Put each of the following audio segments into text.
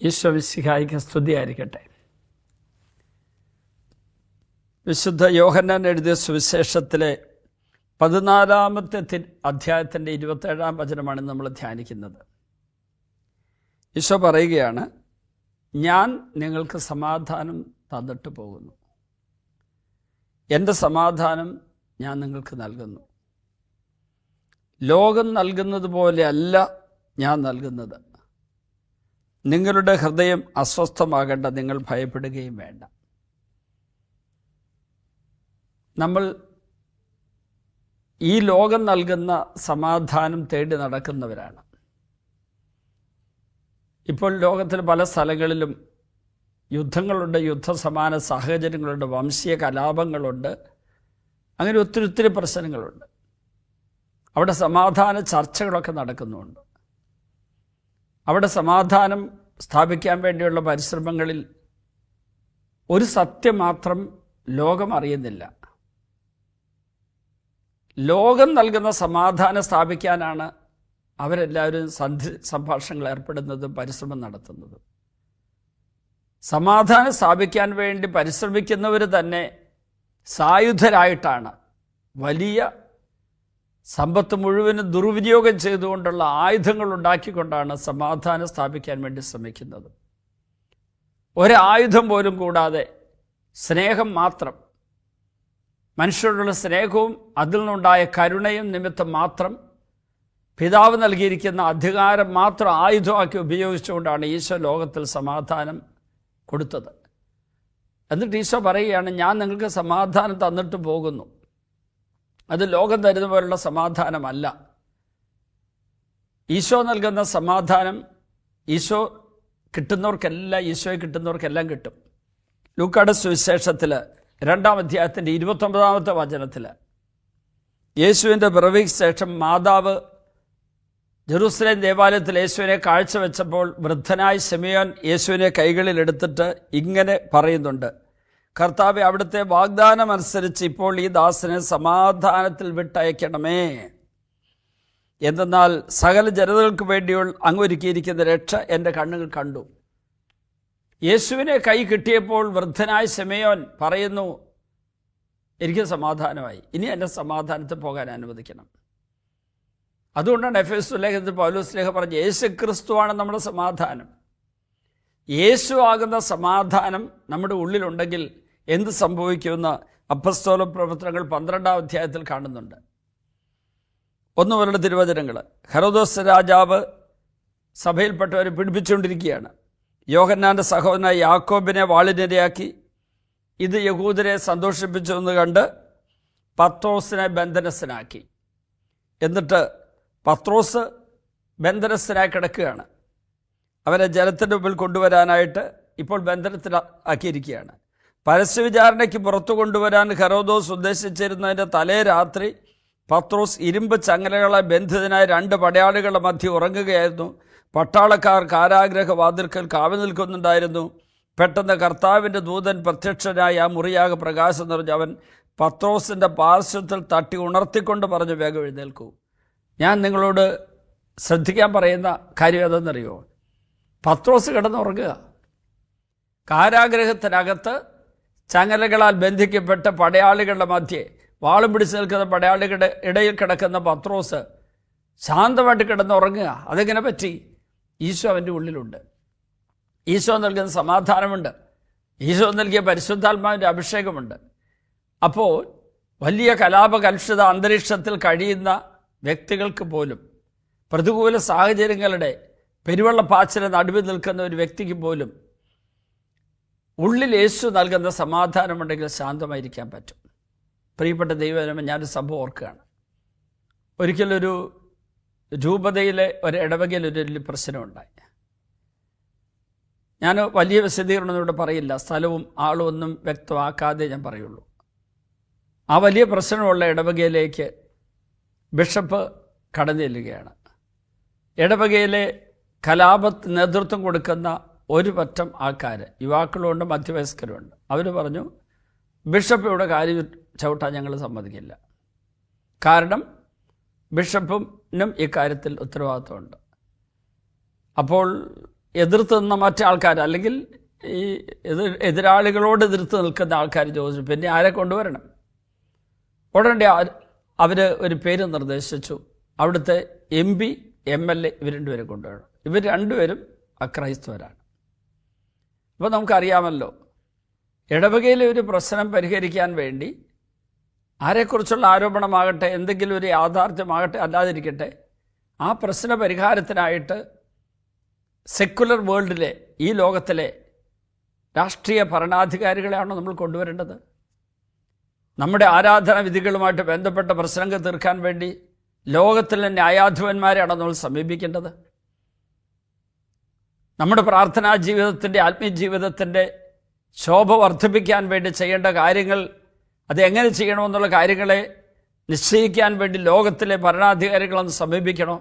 ഈശോമിശിഹായിക്ക് സ്തുതിയായിരിക്കട്ടെ. വിശുദ്ധ യോഹന്നാൻ എഴുതിയ സുവിശേഷത്തിലെ 14-ാമത്തെ അധ്യായത്തിൻ്റെ 27-ാം വചനമാണ് നമ്മൾ ധ്യാനിക്കുന്നത്. ഈശോ പറയുകയാണ്, ഞാൻ നിങ്ങൾക്ക് സമാധാനം തന്നിട്ട് പോകുന്നു, എൻ്റെ സമാധാനം ഞാൻ നിങ്ങൾക്ക് നൽകുന്നു. ലോകം നൽകുന്നത് പോലെയല്ല ഞാൻ നൽകുന്നത്. നിങ്ങളുടെ ഹൃദയം അസ്വസ്ഥമാകേണ്ട, നിങ്ങൾ ഭയപ്പെടുകയും വേണ്ട. നമ്മൾ ഈ ലോകം നൽകുന്ന സമാധാനം തേടി നടക്കുന്നവരാണ്. ഇപ്പോൾ ലോകത്തിൽ പല സ്ഥലങ്ങളിലും യുദ്ധങ്ങളുണ്ട്, യുദ്ധസമാന സാഹചര്യങ്ങളുണ്ട്, വംശീയ കലാപങ്ങളുണ്ട്, അങ്ങനെ ഒത്തിരി പ്രശ്നങ്ങളുണ്ട്. അവിടെ സമാധാന ചർച്ചകളൊക്കെ നടക്കുന്നുണ്ട്. അവിടെ സമാധാനം സ്ഥാപിക്കാൻ വേണ്ടിയുള്ള പരിശ്രമങ്ങളിൽ ഒരു സത്യം മാത്രം ലോകം അറിയുന്നില്ല. ലോകം നൽകുന്ന സമാധാനം സ്ഥാപിക്കാനാണ് അവരെല്ലാവരും സംഭാഷണങ്ങൾ ഏർപ്പെടുന്നതും പരിശ്രമം നടത്തുന്നതും. സമാധാനം സ്ഥാപിക്കാൻ വേണ്ടി പരിശ്രമിക്കുന്നവർ തന്നെ സായുധരായിട്ടാണ്, വലിയ സമ്പത്ത് മുഴുവനും ദുർവിനിയോഗം ചെയ്തുകൊണ്ടുള്ള ആയുധങ്ങൾ ഉണ്ടാക്കിക്കൊണ്ടാണ് സമാധാനം സ്ഥാപിക്കാൻ വേണ്ടി ശ്രമിക്കുന്നത്. ഒരായുധം പോലും കൂടാതെ സ്നേഹം മാത്രം, മനുഷ്യരോടുള്ള സ്നേഹവും അതിൽ നിന്നുണ്ടായ കരുണയും നിമിത്തം മാത്രം പിതാവ് നൽകിയിരിക്കുന്ന അധികാരം മാത്രം ആയുധമാക്കി ഉപയോഗിച്ചുകൊണ്ടാണ് ഈശോ ലോകത്തിൽ സമാധാനം കൊടുത്തത്. എന്നിട്ട് ഈശോ പറയുകയാണ്, ഞാൻ നിങ്ങൾക്ക് സമാധാനം തന്നിട്ട് പോകുന്നു. അത് ലോകം തരുന്ന പോലുള്ള സമാധാനമല്ല. ഈശോ നൽകുന്ന സമാധാനം ഈശോയെ കിട്ടുന്നവർക്കെല്ലാം കിട്ടും. ലൂക്കായുടെ സുവിശേഷത്തിൽ 2-ാം അധ്യായത്തിൻ്റെ 29-ാമത്തെ വചനത്തിൽ യേശുവിൻ്റെ പിറവിക്ക് ശേഷം മാതാവ് ജെറൂസലേം ദേവാലയത്തിൽ യേശുവിനെ കാഴ്ചവെച്ചപ്പോൾ വൃദ്ധനായ ശിമയോൻ യേശുവിനെ കൈകളിൽ എടുത്തിട്ട് ഇങ്ങനെ പറയുന്നുണ്ട്, കർത്താവേ, അവിടുത്തെ വാഗ്ദാനം അനുസരിച്ച് ഇപ്പോൾ ഈ ദാസനെ സമാധാനത്തിൽ വിട്ടയക്കണമേ. എന്തെന്നാൽ സകല ജനതകൾക്ക് വേണ്ടിയുള്ള അങ്ങ് ഒരുക്കിയിരിക്കുന്ന രക്ഷ എൻ്റെ കണ്ണുകൾ കണ്ടു. യേശുവിനെ കൈ കിട്ടിയപ്പോൾ വൃദ്ധനായ ശിമയോൻ പറയുന്നു, എനിക്ക് സമാധാനമായി, ഇനി എൻ്റെ സമാധാനത്തിൽ പോകാൻ അനുവദിക്കണം. അതുകൊണ്ടാണ് എഫേസ്യ ലേഖനത്തിൽ പൗലോസ് ലേഖ പറഞ്ഞ്, യേശു ക്രിസ്തുവാണ് നമ്മുടെ സമാധാനം. യേശു ആകുന്ന സമാധാനം നമ്മുടെ ഉള്ളിലുണ്ടെങ്കിൽ എന്ത് സംഭവിക്കുമെന്ന് അപ്പസ്തോല പ്രവർത്തനങ്ങൾ 12-ാം അധ്യായത്തിൽ കാണുന്നുണ്ട്. ഒന്ന് മുതലുള്ള തിരുവചനങ്ങൾ. ഹെരോദോസ് രാജാവ് സഭയിൽപ്പെട്ടവരെ പീഡിപ്പിച്ചുകൊണ്ടിരിക്കുകയാണ്. യോഹന്നാൻ്റെ സഹോദരനായ യാക്കോബിനെ വാളിനിരയാക്കി. ഇത് യഹൂദരെ സന്തോഷിപ്പിച്ചു എന്ന് കണ്ട് പത്രോസിനെ ബന്ധനസ്ഥനാക്കി. എന്നിട്ട് പത്രോസ് ബന്ധനസ്ഥനായി കിടക്കുകയാണ്. അവരെ ജനത്തിൻ്റെ മുമ്പിൽ കൊണ്ടുവരാനായിട്ട് ഇപ്പോൾ ബന്ധനത്തിലാക്കിയിരിക്കുകയാണ്. പരസ്യവിചാരണയ്ക്ക് പുറത്തു കൊണ്ടുവരാൻ ഹെരോദോസ് ഉദ്ദേശിച്ചിരുന്നതിൻ്റെ തലേ രാത്രി പത്രോസ് ഇരുമ്പ് ചങ്ങലകളെ ബന്ധിതനായ 2 പടയാളികളുടെ മധ്യ ഉറങ്ങുകയായിരുന്നു. പട്ടാളക്കാർ കാരാഗ്രഹ വാതിൽക്കൽ കാവൽ നിൽക്കുന്നുണ്ടായിരുന്നു. പെട്ടെന്ന് കർത്താവിൻ്റെ ദൂതൻ പ്രത്യക്ഷനായി ആ മുറിയാകെ പ്രകാശം നിറഞ്ഞു. അവൻ പത്രോസിൻ്റെ പാർശ്വത്തിൽ തട്ടി ഉണർത്തിക്കൊണ്ട് പറഞ്ഞു, വേഗം എഴുന്നേൽക്കൂ. ഞാൻ നിങ്ങളോട് ശ്രദ്ധിക്കാൻ പറയുന്ന കാര്യം ഏതെന്നറിയോ? പത്രോസ് കിടന്നുറങ്ങുക. കാരാഗ്രഹത്തിനകത്ത് ചങ്ങലകളാൽ ബന്ധിക്കപ്പെട്ട പടയാളികളുടെ മധ്യേ വാളും പിടിച്ച് നിൽക്കുന്ന പടയാളികളുടെ ഇടയിൽ കിടക്കുന്ന പത്രോസ് ശാന്തമായിട്ട് കിടന്നുറങ്ങുക. അതെങ്ങനെ പറ്റി? ഈശോ അവൻ്റെ ഉള്ളിലുണ്ട്. ഈശോ നൽകുന്ന സമാധാനമുണ്ട്. ഈശോ നൽകിയ പരിശുദ്ധാത്മാവിൻ്റെ അഭിഷേകമുണ്ട്. അപ്പോൾ വലിയ കലാപകലുഷിത അന്തരീക്ഷത്തിൽ കഴിയുന്ന വ്യക്തികൾക്ക് പോലും, പ്രതികൂല സാഹചര്യങ്ങളുടെ പെരുവെള്ളപ്പാച്ചിന് നടുവിൽ നിൽക്കുന്ന ഒരു വ്യക്തിക്ക് പോലും ഉള്ളിൽ യേശു നൽകുന്ന സമാധാനമുണ്ടെങ്കിൽ ശാന്തമായിരിക്കാൻ പറ്റും. പ്രിയപ്പെട്ട ദൈവജനമേ, ഞാനൊരു സംഭവം ഓർക്കുകയാണ്. ഒരിക്കലൊരു രൂപതയിലെ ഒരു ഇടവകയിൽ ഒരു പ്രശ്നമുണ്ടായി. ഞാൻ വലിയ വിശദീകരണമൊന്നും ഇവിടെ പറയില്ല, സ്ഥലവും ആളും ഒന്നും വ്യക്തമാക്കാതെ ഞാൻ പറയുള്ളൂ. ആ വലിയ പ്രശ്നമുള്ള ഇടവകയിലേക്ക് ബിഷപ്പ് കടന്നു ചെല്ലുകയാണ്. ഇടവകയിലെ കലാപത്തിന് നേതൃത്വം കൊടുക്കുന്ന ഒരു പറ്റം ആൾക്കാർ, യുവാക്കളുമുണ്ട് മധ്യവയസ്കരുമുണ്ട്. അവർ പറഞ്ഞു, ബിഷപ്പ് ഇവിടെ കാര്യം ചവിട്ടാൻ ഞങ്ങൾ സമ്മതിക്കില്ല. കാരണം ബിഷപ്പിനും ഇക്കാര്യത്തിൽ ഉത്തരവാദിത്വമുണ്ട്. അപ്പോൾ എതിർത്ത് നിന്ന മറ്റേ ആൾക്കാർ, അല്ലെങ്കിൽ ഈ എതിരാളികളോട് എതിർത്ത് നിൽക്കുന്ന ആൾക്കാർ ചോദിച്ചു, പിന്നെ ആരെ കൊണ്ടുവരണം? ഉടനെ അവർ ഒരു പേര് നിർദ്ദേശിച്ചു. അവിടുത്തെ MP, MLA ഇവർ രണ്ടുപേരെ കൊണ്ടുവരണം. ഇവർ രണ്ടുപേരും അക്രൈസ്തവരാണ്. അപ്പോൾ നമുക്കറിയാമല്ലോ, ഇടവകയിലെ ഒരു പ്രശ്നം പരിഹരിക്കാൻ വേണ്ടി ആരെക്കുറിച്ചുള്ള ആരോപണമാകട്ടെ, എന്തെങ്കിലും ഒരു യാഥാർത്ഥ്യമാകട്ടെ അല്ലാതിരിക്കട്ടെ, ആ പ്രശ്ന പരിഹാരത്തിനായിട്ട് സെക്കുലർ വേൾഡിലെ, ഈ ലോകത്തിലെ രാഷ്ട്രീയ ഭരണാധികാരികളെയാണോ നമ്മൾ കൊണ്ടുവരേണ്ടത്? നമ്മുടെ ആരാധനാ വിധികളുമായിട്ട് ബന്ധപ്പെട്ട പ്രശ്നങ്ങൾ തീർക്കാൻ വേണ്ടി ലോകത്തിലെ ന്യായാധിപന്മാരെയാണോ നമ്മൾ സമീപിക്കേണ്ടത്? നമ്മുടെ പ്രാർത്ഥനാ ജീവിതത്തിൻ്റെ, ആത്മീയ ജീവിതത്തിൻ്റെ ശോഭ വർദ്ധിപ്പിക്കാൻ വേണ്ടി ചെയ്യേണ്ട കാര്യങ്ങൾ, അതെങ്ങനെ ചെയ്യണമെന്നുള്ള കാര്യങ്ങളെ നിശ്ചയിക്കാൻ വേണ്ടി ലോകത്തിലെ ഭരണാധികാരികളൊന്ന് സമീപിക്കണോ?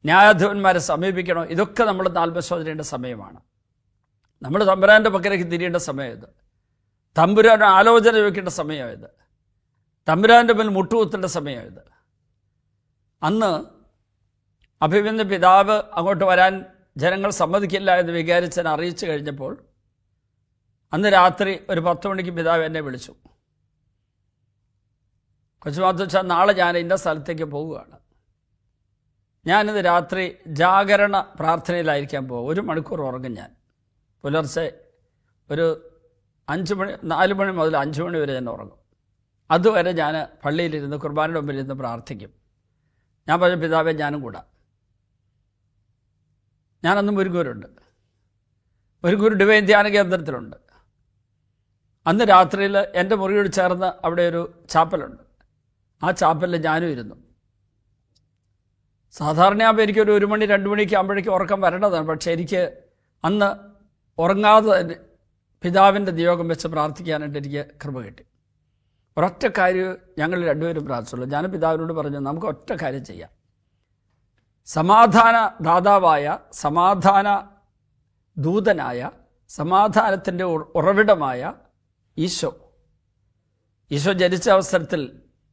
ന്യായാധിപന്മാരെ സമീപിക്കണോ? ഇതൊക്കെ നമ്മൾ ആത്മശോധനയുടെ സമയമാണ്. നമ്മൾ തമ്പുരാൻ്റെ പക്കലേക്ക് തിരിയേണ്ട സമയം ഇത്. തമ്പുരാൻ ആലോചന ചോദിക്കേണ്ട സമയം ഇത്. തമ്പുരാൻ്റെ മേൽ മുട്ടുകുത്തേണ്ട സമയം ഇത്. അന്ന് അഭിമന്യ പിതാവ് അങ്ങോട്ട് വരാൻ ജനങ്ങൾ സമ്മതിക്കില്ല എന്ന് വികാരിച്ചൻ അറിയിച്ചു കഴിഞ്ഞപ്പോൾ, അന്ന് രാത്രി ഒരു 10 മണിക്ക് പിതാവ് എന്നെ വിളിച്ചു. കൊച്ചുമാത്തുവച്ച, നാളെ ഞാൻ ഇന്ന സ്ഥലത്തേക്ക് പോവുകയാണ്. ഞാനിത് രാത്രി ജാഗരണ പ്രാർത്ഥനയിലായിരിക്കാൻ പോകും. 1 മണിക്കൂർ ഉറങ്ങും ഞാൻ. പുലർച്ചെ ഒരു 4 മണി മുതൽ 5 മണി വരെ ഞാൻ ഉറങ്ങും. അതുവരെ ഞാൻ പള്ളിയിലിരുന്ന് കുർബാനയുടെ മുമ്പിലിരുന്ന് പ്രാർത്ഥിക്കും. ഞാൻ പറഞ്ഞ, പിതാവേ ഞാനും കൂടാം. ഞാനന്നും മുരുകൂരുണ്ട്. മുരുകൂർ ഡിവൈൻ ധ്യാന കേന്ദ്രത്തിലുണ്ട്. അന്ന് രാത്രിയിൽ എൻ്റെ മുറിയോട് ചേർന്ന് അവിടെ ഒരു ചാപ്പലുണ്ട്. ആ ചാപ്പലിൽ ഞാനും ഇരുന്നു. സാധാരണയാകുമ്പോൾ എനിക്കൊരു 1 മണി 2 മണിക്ക് ആകുമ്പോഴേക്കും ഉറക്കം വരേണ്ടതാണ്. പക്ഷേ എനിക്ക് അന്ന് ഉറങ്ങാതെ തന്നെ പിതാവിൻ്റെ നിയോഗം വെച്ച് പ്രാർത്ഥിക്കാനായിട്ട് എനിക്ക് കൃപ കിട്ടി. ഒരൊറ്റ കാര്യം ഞങ്ങൾ രണ്ടുപേരും പ്രാർത്ഥിച്ചുള്ളൂ. ഞാൻ പിതാവിനോട് പറഞ്ഞു, നമുക്ക് ഒറ്റ കാര്യം ചെയ്യാം. സമാധാന ദാതാവായ, സമാധാന ദൂതനായ, സമാധാനത്തിൻ്റെ ഉറവിടമായ ഈശോ ജനിച്ച അവസരത്തിൽ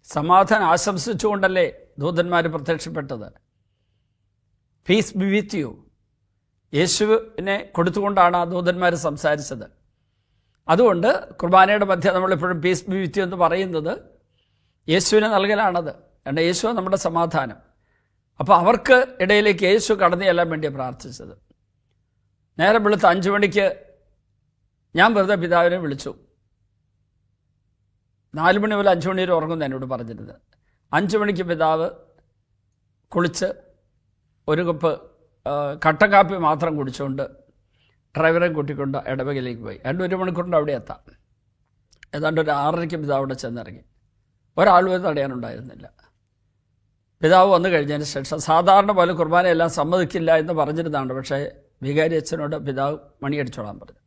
സമാധാനം ആശംസിച്ചുകൊണ്ടല്ലേ ദൂതന്മാർ പ്രത്യക്ഷപ്പെട്ടത്? Peace be with you. യേശുവിനെ കൊടുത്തുകൊണ്ടാണ് ആ ദൂതന്മാർ സംസാരിച്ചത്. അതുകൊണ്ട് കുർബാനയുടെ മധ്യ നമ്മളെപ്പോഴും പീസ് ബി വിത്ത് യു എന്ന് പറയുന്നത് യേശുവിനെ നൽകലാണത്. കാരണം യേശു നമ്മുടെ സമാധാനം. അപ്പോൾ അവർക്ക് ഇടയിലേക്ക് യേശു കടന്നു ചെല്ലാൻ വേണ്ടിയാണ് പ്രാർത്ഥിച്ചത്. നേരം വെളുത്ത് 5 മണിക്ക് ഞാൻ വെറുതെ പിതാവിനെ വിളിച്ചു. 4 മണി മുതൽ 5 മണി വരെ ഉറങ്ങുന്നു എന്നോട് പറഞ്ഞിരുന്നത്. 5 മണിക്ക് പിതാവ് കുളിച്ച് ഒരു കപ്പ് കട്ടൻ കാപ്പി മാത്രം കുടിച്ചുകൊണ്ട് ഡ്രൈവറെ കൂട്ടിക്കൊണ്ട് ഇടവകയിലേക്ക് പോയി. 1 മണിക്കൂറിൻ്റെ അവിടെ എത്താം. ഏതാണ്ട് ഒരു 6:30 പിതാവ് അവിടെ ചെന്നിറങ്ങി. ഒരാൾ പോലും തടയാനുണ്ടായിരുന്നില്ല. പിതാവ് വന്നു കഴിഞ്ഞതിന് ശേഷം സാധാരണ പോലെ കുർബാനയെല്ലാം സമ്മതിക്കില്ല എന്ന് പറഞ്ഞിരുന്നതാണ്. പക്ഷേ വികാരി അച്ഛനോട് പിതാവ് മണിയടിച്ചോളാൻ പറഞ്ഞു.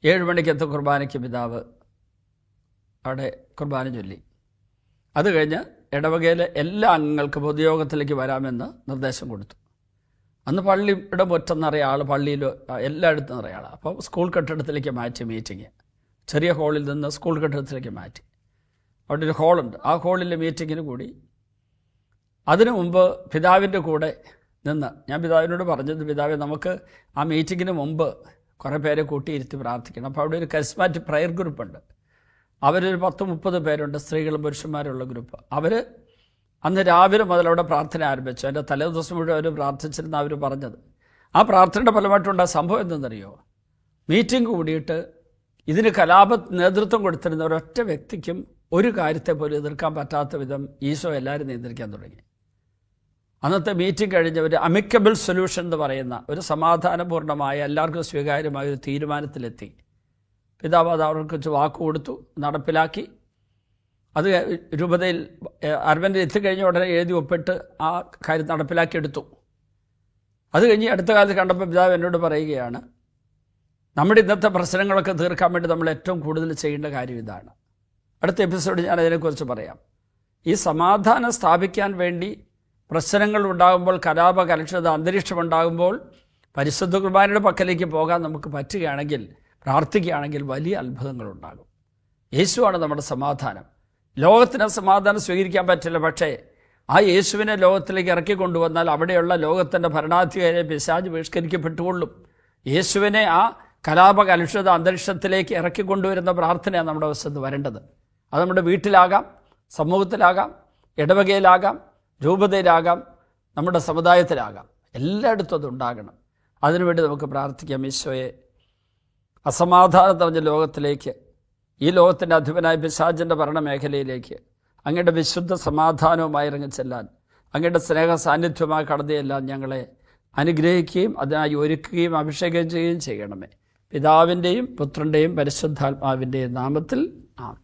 7 മണിക്കത്തെ കുർബാനയ്ക്ക് പിതാവ് അവിടെ കുർബാന ചൊല്ലി. അത് കഴിഞ്ഞ് ഇടവകയിലെ എല്ലാ അംഗങ്ങൾക്കും പൊതുയോഗത്തിലേക്ക് വരാമെന്ന് നിർദ്ദേശം കൊടുത്തു. അന്ന് പള്ളിയുടെ മുറ്റം നിറയെ ആൾ, പള്ളിയിൽ എല്ലായിടത്തും നിറയെ ആൾ. അപ്പോൾ സ്കൂൾ കെട്ടിടത്തിലേക്ക് മാറ്റി മീറ്റിംഗ്. ചെറിയ ഹാളിൽ നിന്ന് സ്കൂൾ കെട്ടിടത്തിലേക്ക് മാറ്റി. അവിടെ ഒരു ഹാളുണ്ട്. ആ ഹാളിൽ മീറ്റിങ്ങിന് കൂടി. അതിനു മുമ്പ് പിതാവിൻ്റെ കൂടെ നിന്ന് ഞാൻ പിതാവിനോട് പറഞ്ഞത്, പിതാവെ നമുക്ക് ആ മീറ്റിങ്ങിന് മുമ്പ് കുറേ പേരെ കൂട്ടിയിരുത്തി പ്രാർത്ഥിക്കണം. അപ്പോൾ അവിടെ ഒരു കരിസ്മാറ്റിക് പ്രയർ ഗ്രൂപ്പുണ്ട്. അവരൊരു 10-30 പേരുണ്ട്, സ്ത്രീകളും പുരുഷന്മാരുള്ള ഗ്രൂപ്പ്. അവർ അന്ന് രാവിലെ മുതൽ അവിടെ പ്രാർത്ഥന ആരംഭിച്ചു. അതിൻ്റെ തലേദിവസം മുഴുവൻ അവർ പ്രാർത്ഥിച്ചിരുന്ന അവർ പറഞ്ഞത്. ആ പ്രാർത്ഥനയുടെ ഫലമായിട്ടുണ്ടായ സംഭവം എന്തെന്നറിയോ? മീറ്റിംഗ് കൂടിയിട്ട് ഇതിന് കലാപ നേതൃത്വം കൊടുത്തിരുന്ന ഒരൊറ്റ വ്യക്തിക്കും ഒരു കാര്യത്തെ പോലും എതിർക്കാൻ പറ്റാത്ത വിധം ഈശോ എല്ലാവരും നിയന്ത്രിക്കാൻ തുടങ്ങി. അന്നത്തെ മീറ്റിംഗ് കഴിഞ്ഞ ഒരു അമിക്കബിൾ സൊല്യൂഷൻ എന്ന് പറയുന്ന ഒരു സമാധാനപൂർണ്ണമായ, എല്ലാവർക്കും സ്വീകാര്യമായ ഒരു തീരുമാനത്തിലെത്തി. പിതാവ് അത് അവർക്ക് വാക്ക് കൊടുത്തു, നടപ്പിലാക്കി. അത് രൂപതയിൽ അരവൻ്റെ എത്തിക്കഴിഞ്ഞ ഉടനെ എഴുതി ഒപ്പിട്ട് ആ കാര്യം നടപ്പിലാക്കിയെടുത്തു. അത് കഴിഞ്ഞ് അടുത്ത കാലത്ത് കണ്ടപ്പോൾ പിതാവ് എന്നോട് പറയുകയാണ്, നമ്മുടെ ഇന്നത്തെ പ്രശ്നങ്ങളൊക്കെ തീർക്കാൻ വേണ്ടി നമ്മൾ ഏറ്റവും കൂടുതൽ ചെയ്യേണ്ട കാര്യം ഇതാണ്. അടുത്ത എപ്പിസോഡ് ഞാൻ അതിനെക്കുറിച്ച് പറയാം. ഈ സമാധാനം സ്ഥാപിക്കാൻ വേണ്ടി പ്രശ്നങ്ങൾ ഉണ്ടാകുമ്പോൾ, കലാപ കലുഷിത അന്തരീക്ഷം ഉണ്ടാകുമ്പോൾ പരിശുദ്ധ കുർബാനയുടെ പക്കലേക്ക് പോകാൻ നമുക്ക് പറ്റുകയാണെങ്കിൽ, പ്രാർത്ഥിക്കുകയാണെങ്കിൽ വലിയ അത്ഭുതങ്ങളുണ്ടാകും. യേശുവാണ് നമ്മുടെ സമാധാനം. ലോകത്തിന് സമാധാനം സ്വീകരിക്കാൻ പറ്റില്ല, പക്ഷേ ആ യേശുവിനെ ലോകത്തിലേക്ക് ഇറക്കിക്കൊണ്ടുവന്നാൽ അവിടെയുള്ള ലോകത്തിൻ്റെ ഭരണാധികാരിയെ പിശാച് ബഹിഷ്കരിക്കപ്പെട്ടുകൊള്ളും. യേശുവിനെ ആ കലാപകലുഷിത അന്തരീക്ഷത്തിലേക്ക് ഇറക്കിക്കൊണ്ടുവരുന്ന പ്രാർത്ഥനയാണ് നമ്മുടെ വശത്ത് വരേണ്ടത്. അത് നമ്മുടെ വീട്ടിലാകാം, സമൂഹത്തിലാകാം, ഇടവകയിലാകാം, രൂപതയിലാകാം, നമ്മുടെ സമുദായത്തിലാകാം. എല്ലായിടത്തും അതുണ്ടാകണം. അതിനുവേണ്ടി നമുക്ക് പ്രാർത്ഥിക്കാം. ഈശോയെ, അസമാധാനം നിറഞ്ഞ ലോകത്തിലേക്ക്, ഈ ലോകത്തിൻ്റെ അധിപനായ പിശാചിൻ്റെ ഭരണമേഖലയിലേക്ക് അങ്ങയുടെ വിശുദ്ധ സമാധാനവുമായി ഇറങ്ങിച്ചെല്ലാൻ, അങ്ങയുടെ സ്നേഹ സാന്നിധ്യമായി കടന്നുചെല്ലാൻ ഞങ്ങളെ അനുഗ്രഹിക്കുകയും അതിനായി ഒരുക്കുകയും അഭിഷേകം ചെയ്യുകയും ചെയ്യണമേ. പിതാവിൻ്റെയും പുത്രൻ്റെയും പരിശുദ്ധാത്മാവിൻ്റെയും നാമത്തിൽ ആമേൻ.